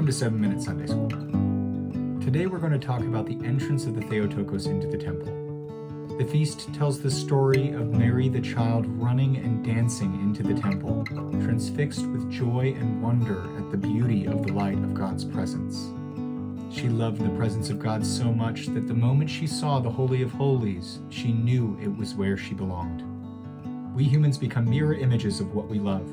to 7-Minute Sunday School. Today we're going to talk about the entrance of the Theotokos into the temple. The feast tells the story of Mary the child running and dancing into the temple, transfixed with joy and wonder at the beauty of the light of God's presence. She loved the presence of God so much that the moment she saw the Holy of Holies, she knew it was where she belonged. We humans become mirror images of what we love,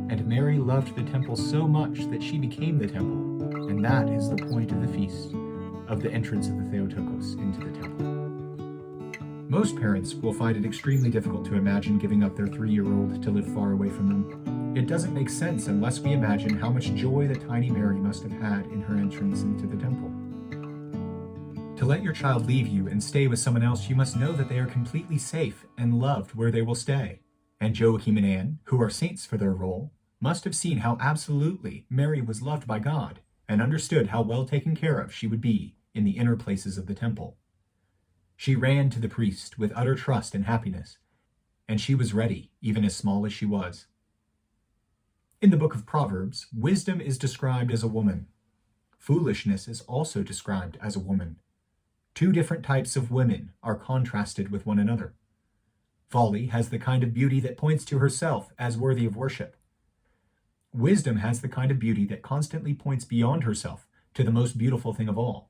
and Mary loved the temple so much that she became the temple, and that is the point of the feast, of the entrance of the Theotokos into the temple. Most parents will find it extremely difficult to imagine giving up their 3-year-old to live far away from them. It doesn't make sense unless we imagine how much joy the tiny Mary must have had in her entrance into the temple. To let your child leave you and stay with someone else, you must know that they are completely safe and loved where they will stay. And Joachim and Anne, who are saints for their role, must have seen how absolutely Mary was loved by God and understood how well taken care of she would be in the inner places of the temple. She ran to the priest with utter trust and happiness, and she was ready, even as small as she was. In the book of Proverbs, wisdom is described as a woman. Foolishness is also described as a woman. Two different types of women are contrasted with one another. Folly has the kind of beauty that points to herself as worthy of worship. Wisdom has the kind of beauty that constantly points beyond herself to the most beautiful thing of all.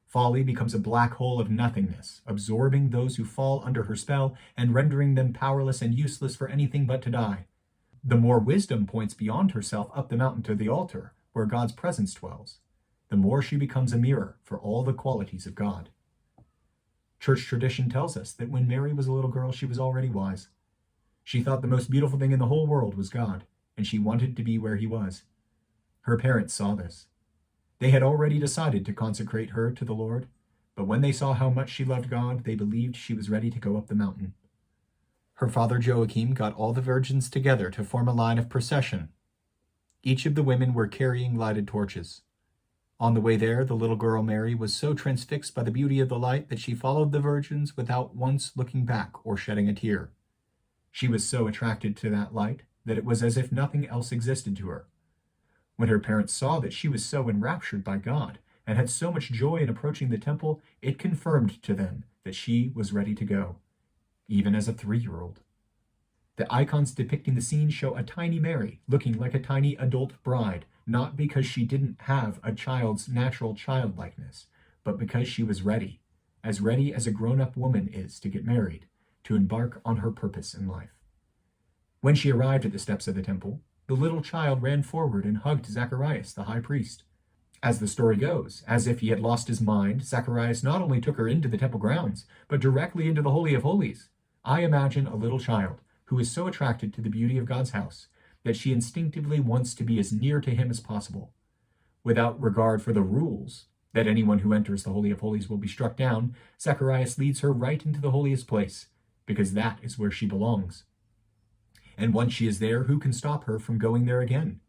Folly becomes a black hole of nothingness, absorbing those who fall under her spell and rendering them powerless and useless for anything but to die. The more wisdom points beyond herself up the mountain to the altar, where God's presence dwells, the more she becomes a mirror for all the qualities of God. Church tradition tells us that when Mary was a little girl, she was already wise. She thought the most beautiful thing in the whole world was God, and she wanted to be where he was. Her parents saw this. They had already decided to consecrate her to the Lord, but when they saw how much she loved God, they believed she was ready to go up the mountain. Her father Joachim got all the virgins together to form a line of procession. Each of the women were carrying lighted torches. On the way there, the little girl Mary was so transfixed by the beauty of the light that she followed the virgins without once looking back or shedding a tear. She was so attracted to that light that it was as if nothing else existed to her. When her parents saw that she was so enraptured by God and had so much joy in approaching the temple, it confirmed to them that she was ready to go, even as a 3-year-old. The icons depicting the scene show a tiny Mary looking like a tiny adult bride, not because she didn't have a child's natural childlikeness, but because she was ready as a grown-up woman is to get married, to embark on her purpose in life. When she arrived at the steps of the temple, the little child ran forward and hugged Zacharias, the high priest. As the story goes, as if he had lost his mind, Zacharias not only took her into the temple grounds, but directly into the Holy of Holies. I imagine a little child who is so attracted to the beauty of God's house that she instinctively wants to be as near to him as possible. Without regard for the rules, that anyone who enters the Holy of Holies will be struck down, Zacharias leads her right into the holiest place, because that is where she belongs. And once she is there, who can stop her from going there again?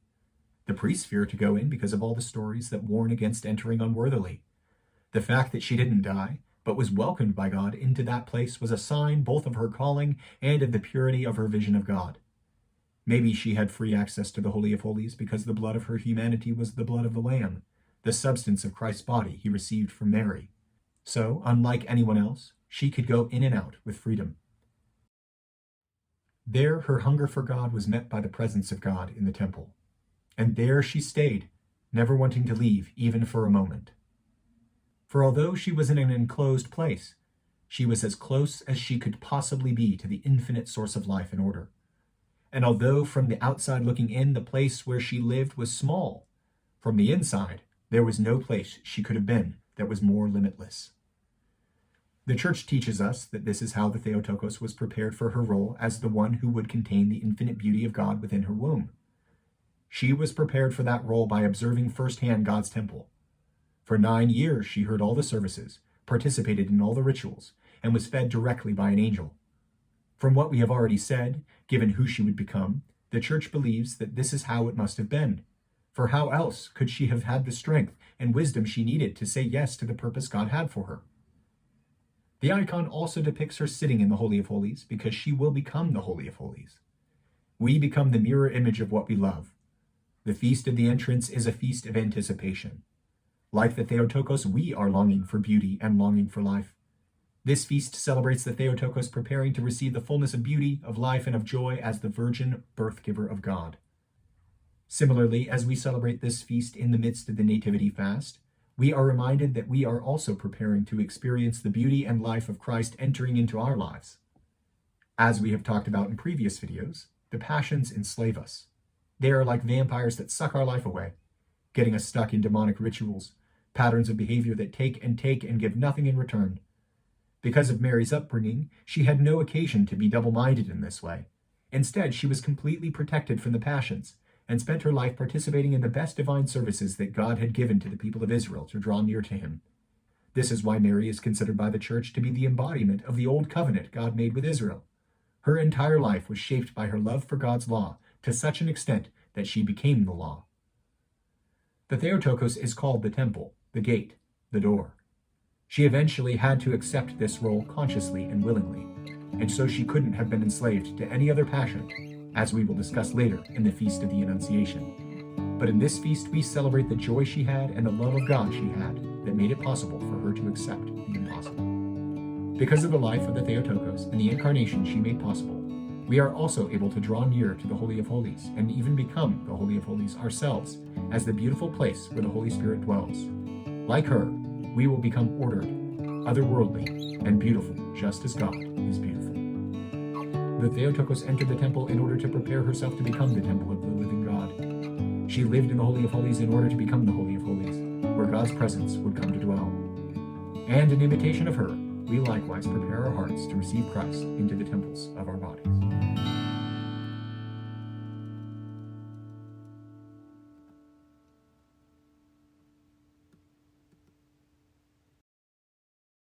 The priests fear to go in because of all the stories that warn against entering unworthily. The fact that she didn't die, but was welcomed by God into that place, was a sign both of her calling and of the purity of her vision of God. Maybe she had free access to the Holy of Holies because the blood of her humanity was the blood of the Lamb, the substance of Christ's body he received from Mary. So, unlike anyone else, she could go in and out with freedom. There, her hunger for God was met by the presence of God in the temple. And there she stayed, never wanting to leave even for a moment. For although she was in an enclosed place, she was as close as she could possibly be to the infinite source of life and order. And although from the outside looking in, the place where she lived was small, from the inside, there was no place she could have been that was more limitless. The Church teaches us that this is how the Theotokos was prepared for her role as the one who would contain the infinite beauty of God within her womb. She was prepared for that role by observing firsthand God's temple. For 9 years she heard all the services, participated in all the rituals, and was fed directly by an angel. From what we have already said, given who she would become, the Church believes that this is how it must have been. For how else could she have had the strength and wisdom she needed to say yes to the purpose God had for her? The icon also depicts her sitting in the Holy of Holies because she will become the Holy of Holies. We become the mirror image of what we love. The feast of the entrance is a feast of anticipation. Like the Theotokos, we are longing for beauty and longing for life. This feast celebrates the Theotokos preparing to receive the fullness of beauty, of life, and of joy as the virgin birth giver of God. Similarly, as we celebrate this feast in the midst of the Nativity fast, we are reminded that we are also preparing to experience the beauty and life of Christ entering into our lives. As we have talked about in previous videos, the passions enslave us. They are like vampires that suck our life away, getting us stuck in demonic rituals, patterns of behavior that take and give nothing in return. Because of Mary's upbringing, she had no occasion to be double-minded in this way. Instead, she was completely protected from the passions and spent her life participating in the best divine services that God had given to the people of Israel to draw near to him. This is why Mary is considered by the Church to be the embodiment of the Old Covenant God made with Israel. Her entire life was shaped by her love for God's law to such an extent that she became the law. The Theotokos is called the temple, the gate, the door. She eventually had to accept this role consciously and willingly, and so she couldn't have been enslaved to any other passion, as we will discuss later in the Feast of the Annunciation. But in this feast we celebrate the joy she had and the love of God she had that made it possible for her to accept the impossible. Because of the life of the Theotokos and the incarnation she made possible, we are also able to draw near to the Holy of Holies and even become the Holy of Holies ourselves as the beautiful place where the Holy Spirit dwells. Like her, we will become ordered, otherworldly, and beautiful, just as God is beautiful. The Theotokos entered the temple in order to prepare herself to become the temple of the living God. She lived in the Holy of Holies in order to become the Holy of Holies, where God's presence would come to dwell. And in imitation of her, we likewise prepare our hearts to receive Christ into the temples of our bodies.